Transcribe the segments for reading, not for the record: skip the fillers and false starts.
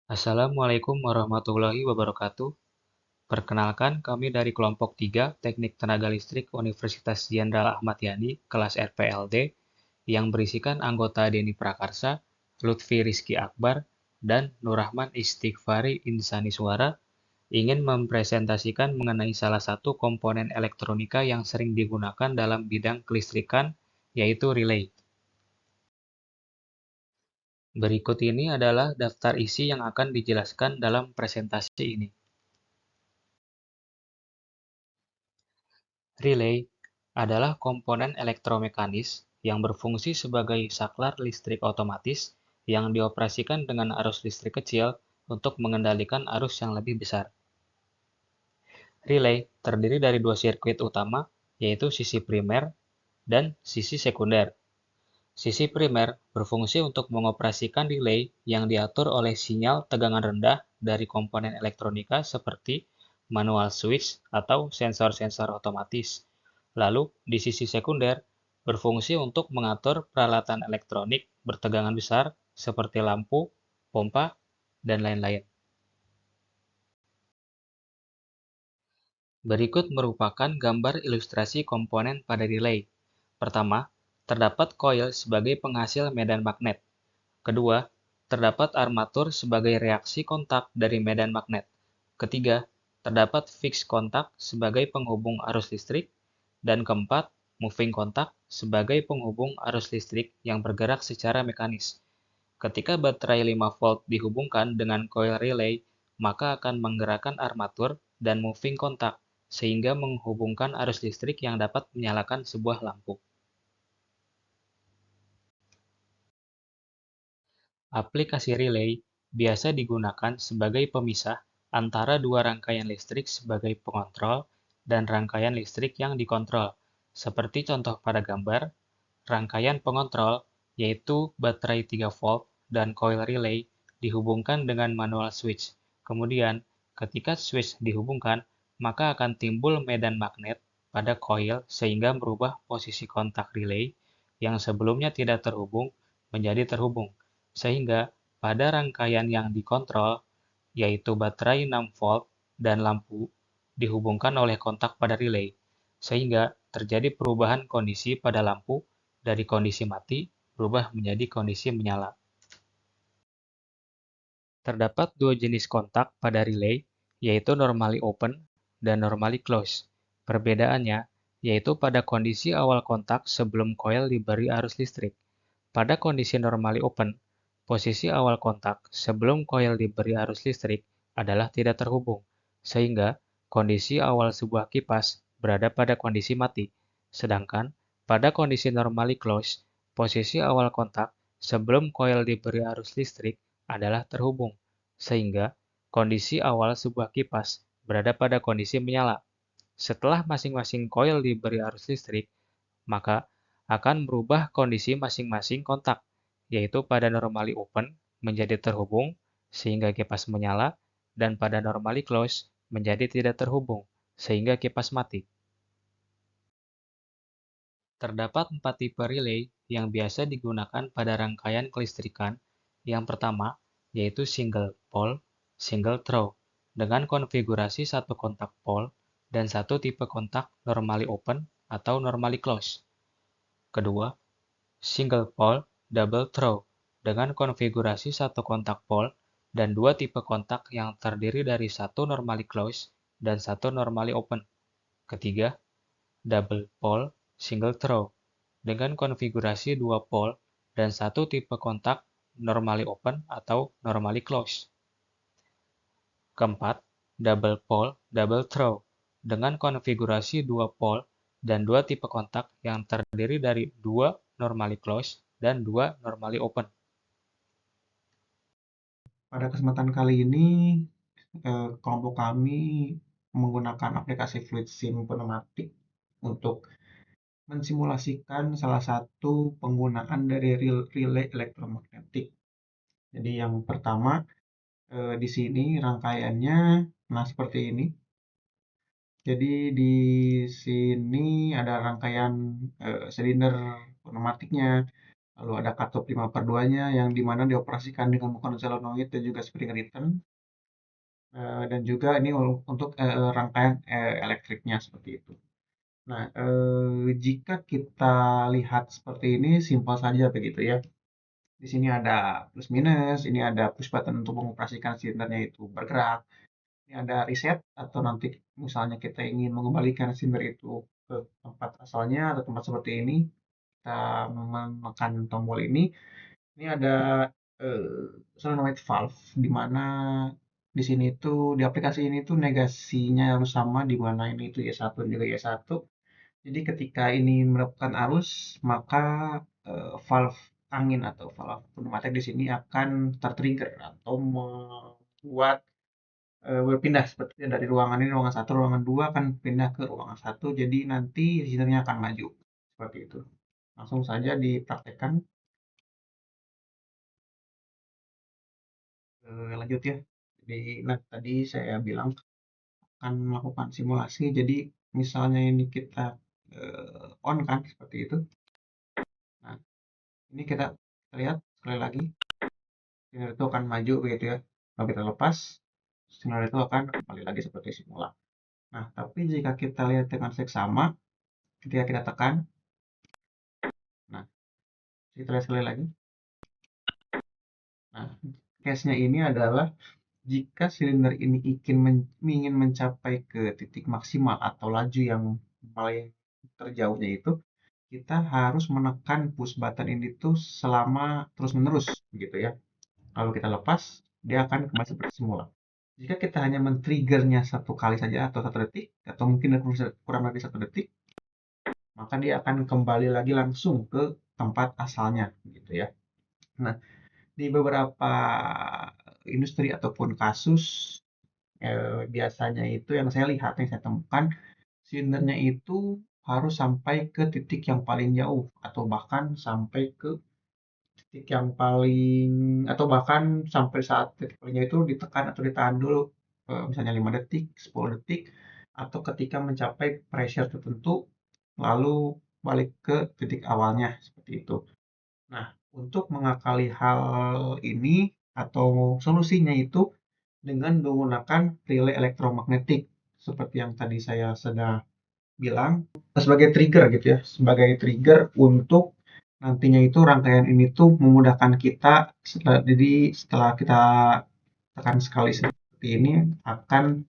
Assalamualaikum warahmatullahi wabarakatuh. Perkenalkan, kami dari kelompok 3 Teknik Tenaga Listrik Universitas Jenderal Ahmad Yani, kelas RPLD, yang berisikan anggota Denny Prakarsa, Lutfi Rizky Akbar, dan Nurrahman Istighfari Insaniswara, ingin mempresentasikan mengenai salah satu komponen elektronika yang sering digunakan dalam bidang kelistrikan, yaitu relay. Berikut ini adalah daftar isi yang akan dijelaskan dalam presentasi ini. Relay adalah komponen elektromekanis yang berfungsi sebagai saklar listrik otomatis yang dioperasikan dengan arus listrik kecil untuk mengendalikan arus yang lebih besar. Relay terdiri dari dua sirkuit utama, yaitu sisi primer dan sisi sekunder. Sisi primer berfungsi untuk mengoperasikan relay yang diatur oleh sinyal tegangan rendah dari komponen elektronika seperti manual switch atau sensor-sensor otomatis. Lalu, di sisi sekunder, berfungsi untuk mengatur peralatan elektronik bertegangan besar seperti lampu, pompa, dan lain-lain. Berikut merupakan gambar ilustrasi komponen pada relay. Pertama, terdapat coil sebagai penghasil medan magnet. Kedua, terdapat armatur sebagai reaksi kontak dari medan magnet. Ketiga, terdapat fixed kontak sebagai penghubung arus listrik. Dan keempat, moving kontak sebagai penghubung arus listrik yang bergerak secara mekanis. Ketika baterai 5 volt dihubungkan dengan coil relay, maka akan menggerakkan armatur dan moving kontak, sehingga menghubungkan arus listrik yang dapat menyalakan sebuah lampu. Aplikasi relay biasa digunakan sebagai pemisah antara dua rangkaian listrik sebagai pengontrol dan rangkaian listrik yang dikontrol, seperti contoh pada gambar. Rangkaian pengontrol, yaitu baterai 3 volt dan coil relay, dihubungkan dengan manual switch. Kemudian, ketika switch dihubungkan, maka akan timbul medan magnet pada coil sehingga merubah posisi kontak relay yang sebelumnya tidak terhubung menjadi terhubung. Sehingga pada rangkaian yang dikontrol, yaitu baterai 6 volt dan lampu, dihubungkan oleh kontak pada relay, sehingga terjadi perubahan kondisi pada lampu dari kondisi mati berubah menjadi kondisi menyala. Terdapat dua jenis kontak pada relay, yaitu normally open dan normally close. Perbedaannya yaitu pada kondisi awal kontak sebelum coil diberi arus listrik. Pada kondisi normally open, posisi awal kontak sebelum coil diberi arus listrik adalah tidak terhubung, sehingga kondisi awal sebuah kipas berada pada kondisi mati. Sedangkan pada kondisi normally close, posisi awal kontak sebelum coil diberi arus listrik adalah terhubung, sehingga kondisi awal sebuah kipas berada pada kondisi menyala. Setelah masing-masing coil diberi arus listrik, maka akan merubah kondisi masing-masing kontak, yaitu pada normally open menjadi terhubung sehingga kipas menyala, dan pada normally close menjadi tidak terhubung sehingga kipas mati. Terdapat 4 tipe relay yang biasa digunakan pada rangkaian kelistrikan. Yang pertama, yaitu single pole, single throw, dengan konfigurasi satu kontak pole dan satu tipe kontak normally open atau normally close. Kedua, single pole, double throw, dengan konfigurasi satu kontak pole dan dua tipe kontak yang terdiri dari satu normally close dan satu normally open. Ketiga, double pole, single throw, dengan konfigurasi dua pole dan satu tipe kontak normally open atau normally close. Keempat, double pole, double throw, dengan konfigurasi dua pole dan dua tipe kontak yang terdiri dari dua normally close dan dua normally open. Pada kesempatan kali ini, kelompok kami menggunakan aplikasi FluidSim Pneumatic untuk mensimulasikan salah satu penggunaan dari relay elektromagnetik. Jadi yang pertama, di sini rangkaiannya, nah seperti ini. Jadi di sini ada rangkaian silinder pneumatiknya. Lalu ada katup 5/2-nya yang dimana dioperasikan dengan menggunakan solenoid dan juga spring return. Dan juga ini untuk rangkaian elektriknya seperti itu. Nah, jika kita lihat seperti ini simpel saja begitu ya. Di sini ada plus minus, ini ada push button untuk mengoperasikan silindernya itu bergerak. Ini ada reset atau nanti misalnya kita ingin mengembalikan silinder itu ke tempat asalnya atau tempat seperti ini, kita menekan tombol ini. Ini ada solenoid valve di mana di sini tuh di aplikasi ini tuh negasinya harus sama di mana ini tuh Y1 dan juga Y1. Jadi ketika ini mendapatkan arus, maka valve angin atau valve pneumatik di sini akan tertrigger atau membuat berpindah seperti dari ruangan ini ruangan satu, ruangan 2 akan pindah ke ruangan satu. Jadi nanti sinyalnya akan maju seperti itu. Langsung saja dipraktekkan. Lanjut ya. Jadi, nah tadi saya bilang akan melakukan simulasi. Jadi misalnya ini kita on kan seperti itu. Nah, ini kita lihat sekali lagi sinyal itu akan maju begitu ya. Kalau kita lepas, sinyal itu akan kembali lagi seperti semula. Nah, tapi jika kita lihat dengan seksama, ketika kita tekan, nah, kita lihat sekali lagi. Nah, case-nya ini adalah jika silinder ini ingin mencapai ke titik maksimal atau laju yang paling terjauhnya itu, kita harus menekan push button ini tuh selama terus-menerus, gitu ya. Lalu kita lepas, dia akan kembali seperti semula. Jika kita hanya men-triggernya satu kali saja atau 1 detik, atau mungkin kurang lebih 1 detik, maka dia akan kembali lagi langsung ke tempat asalnya, gitu ya. Nah, di beberapa industri ataupun kasus biasanya itu yang saya lihat, yang saya temukan, silindernya itu harus sampai ke titik yang paling jauh atau bahkan sampai ke titik yang paling atau bahkan sampai saat titik paling jauh itu ditekan atau ditahan dulu misalnya 5 detik, 10 detik atau ketika mencapai pressure tertentu lalu balik ke titik awalnya seperti itu. Nah, untuk mengakali hal ini atau solusinya itu dengan menggunakan relay elektromagnetik seperti yang tadi saya sudah bilang sebagai trigger gitu ya, sebagai trigger untuk nantinya itu rangkaian ini tuh memudahkan kita setelah kita tekan sekali seperti ini akan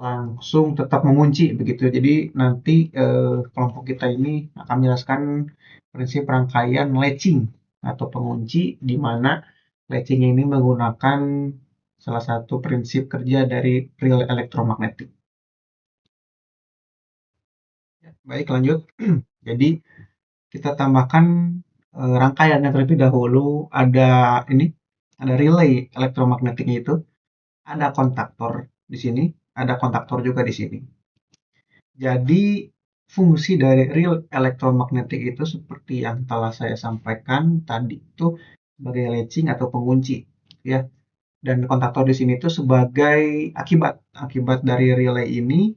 langsung tetap mengunci begitu. Jadi nanti kelompok kita ini akan menjelaskan prinsip rangkaian latching atau pengunci di mana latching ini menggunakan salah satu prinsip kerja dari relay elektromagnetik. Baik, lanjut. Jadi kita tambahkan rangkaiannya terlebih dahulu. Ada relay elektromagnetiknya itu, ada kontaktor di sini, ada kontaktor juga di sini. Jadi fungsi dari relay elektromagnetik itu seperti yang telah saya sampaikan tadi itu sebagai latching atau pengunci, ya. Dan kontaktor di sini itu sebagai akibat dari relay ini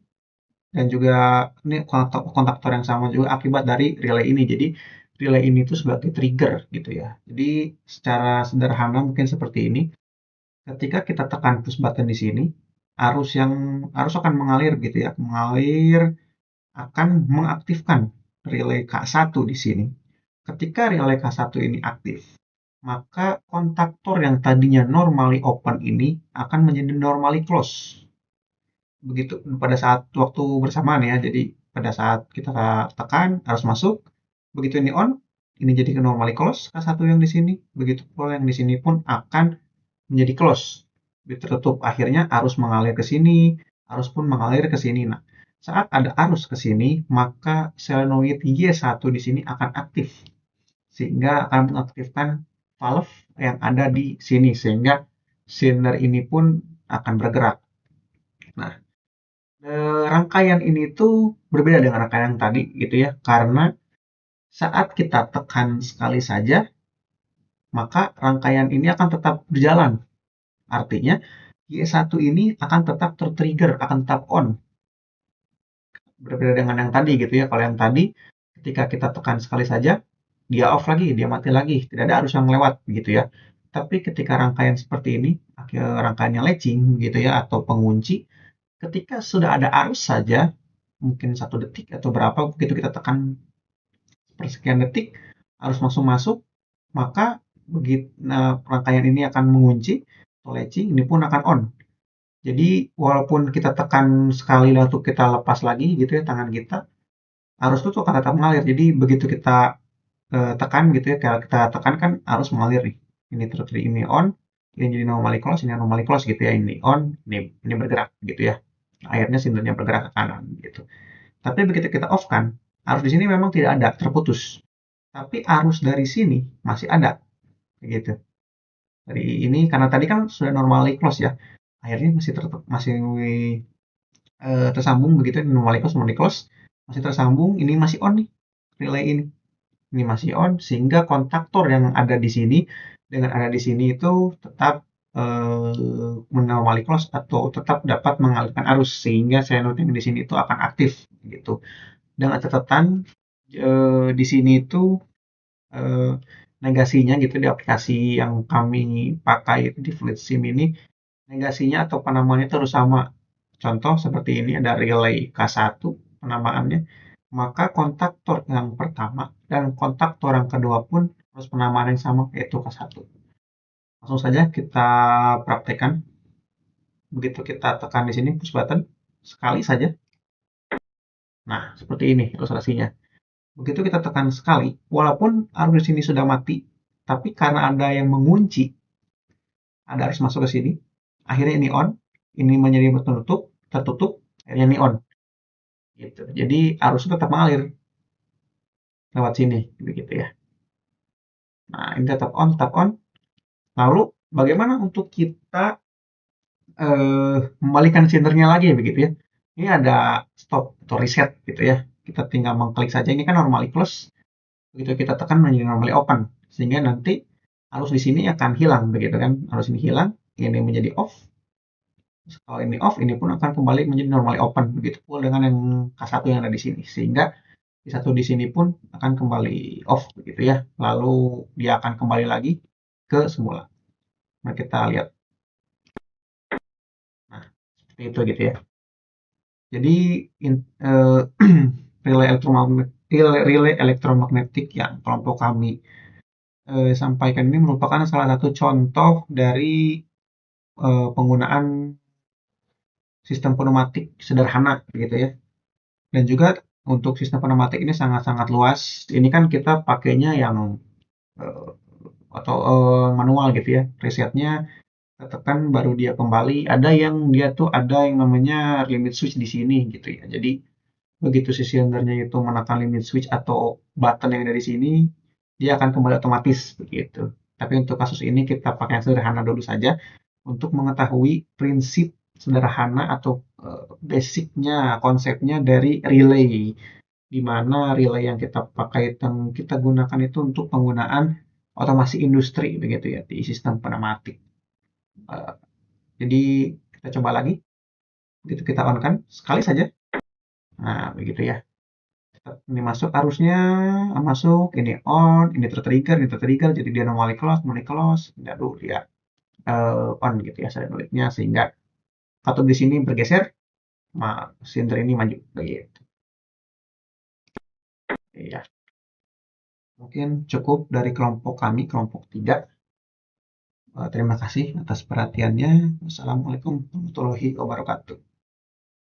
dan juga ini kontaktor yang sama juga akibat dari relay ini. Jadi relay ini tuh sebagai trigger gitu ya. Jadi secara sederhana mungkin seperti ini. Ketika kita tekan push button di sini, arus akan mengalir gitu ya. Mengalir akan mengaktifkan relay K1 di sini. Ketika relay K1 ini aktif, maka kontaktor yang tadinya normally open ini akan menjadi normally close. Begitu pada saat waktu bersamaan ya. Jadi pada saat kita tekan arus masuk, begitu ini on, ini jadi ke normally close K1 yang di sini. Begitu pula yang di sini pun akan menjadi close, tertutup. Akhirnya arus mengalir ke sini, arus pun mengalir ke sini. Nah, saat ada arus ke sini, maka solenoid Y1 di sini akan aktif sehingga akan mengaktifkan valve yang ada di sini sehingga silinder ini pun akan bergerak. Nah, rangkaian ini tuh berbeda dengan rangkaian yang tadi gitu ya, karena saat kita tekan sekali saja, maka rangkaian ini akan tetap berjalan. Artinya, Y1 ini akan tetap tertrigger, akan tetap on. Berbeda dengan yang tadi gitu ya. Kalau yang tadi, ketika kita tekan sekali saja, dia off lagi, dia mati lagi, tidak ada arus yang lewat gitu ya. Tapi ketika rangkaian seperti ini, rangkaiannya latching gitu ya atau pengunci, ketika sudah ada arus saja, mungkin 1 detik atau berapa, begitu kita tekan persekian detik, arus langsung masuk, maka begitu rangkaian ini akan mengunci atau latching, ini pun akan on. Jadi walaupun kita tekan sekali lalu kita lepas lagi gitu ya tangan kita, arus itu tuh akan tetap mengalir. Jadi begitu kita tekan gitu ya, kalau kita tekan kan arus mengalir nih. Ini terus ini on, ini jadi normally close, ini normally close gitu ya. Ini on, ini bergerak gitu ya. Akhirnya sindernya bergerak ke kanan gitu. Tapi begitu kita off kan, arus di sini memang tidak ada, terputus. Tapi arus dari sini masih ada, gitu. Dari ini karena tadi kan sudah normally close ya, akhirnya masih tersambung begitu, normally close, masih tersambung. Ini masih on nih, relay ini masih on, sehingga kontaktor yang ada di sini dengan ada di sini itu tetap normally close atau tetap dapat mengalirkan arus, sehingga senoid yang di sini itu akan aktif gitu. Dengan catatan di sini itu negasinya gitu di aplikasi yang kami pakai itu di Fleet SIM ini, negasinya atau penamaannya terus sama. Contoh seperti ini ada relay K1 penamaannya, maka kontaktor yang pertama dan kontaktor yang kedua pun harus penamaan yang sama, yaitu K1. Langsung saja kita praktekkan. Begitu kita tekan di sini push button sekali saja. Nah, seperti ini ilustrasinya. Begitu kita tekan sekali, walaupun arus di sini sudah mati, tapi karena ada yang mengunci, ada arus masuk ke sini, akhirnya ini on, ini menjadi tertutup, akhirnya ini on. Gitu. Jadi arus tetap mengalir lewat sini, begitu ya. Nah, ini tetap on, tetap on. Lalu bagaimana untuk kita membalikan sendernya lagi begitu ya. Ini ada stop atau reset gitu ya. Kita tinggal mengklik saja. Ini kan normally close. Begitu kita tekan menjadi normally open, sehingga nanti arus di sini akan hilang begitu kan. Arus ini hilang, ini menjadi off. Kalau ini off, ini pun akan kembali menjadi normally open. Begitu pula dengan yang K1 yang ada di sini. Sehingga satu di sini pun akan kembali off begitu ya. Lalu dia akan kembali lagi ke semula. Nah, kita lihat. Nah, seperti itu gitu ya. Jadi relay elektromagnetik yang kelompok kami sampaikan ini merupakan salah satu contoh dari penggunaan sistem pneumatik sederhana gitu ya. Dan juga untuk sistem pneumatik ini sangat-sangat luas. Ini kan kita pakainya yang atau manual gitu ya. Resetnya tekan baru dia kembali. Ada yang dia tuh ada yang namanya limit switch di sini gitu ya. Jadi begitu si silindernya itu menekan limit switch atau button yang ada di sini, dia akan kembali otomatis begitu. Tapi untuk kasus ini kita pakai yang sederhana dulu saja untuk mengetahui prinsip sederhana atau basicnya, konsepnya dari relay. Di mana relay yang kita pakai yang kita gunakan itu untuk penggunaan otomasi industri begitu ya di sistem pneumatik. Jadi kita coba lagi. Begitu kita on kan sekali saja. Nah, begitu ya. Ini masuk arusnya, masuk, ini on, ini tertrigger, jadi dia normally close, aduh dia on gitu ya solenoidnya, sehingga katup di sini bergeser, silinder ini maju begitu. Iya. Mungkin cukup dari kelompok kami, kelompok 3. Terima kasih atas perhatiannya. Wassalamualaikum warahmatullahi wabarakatuh.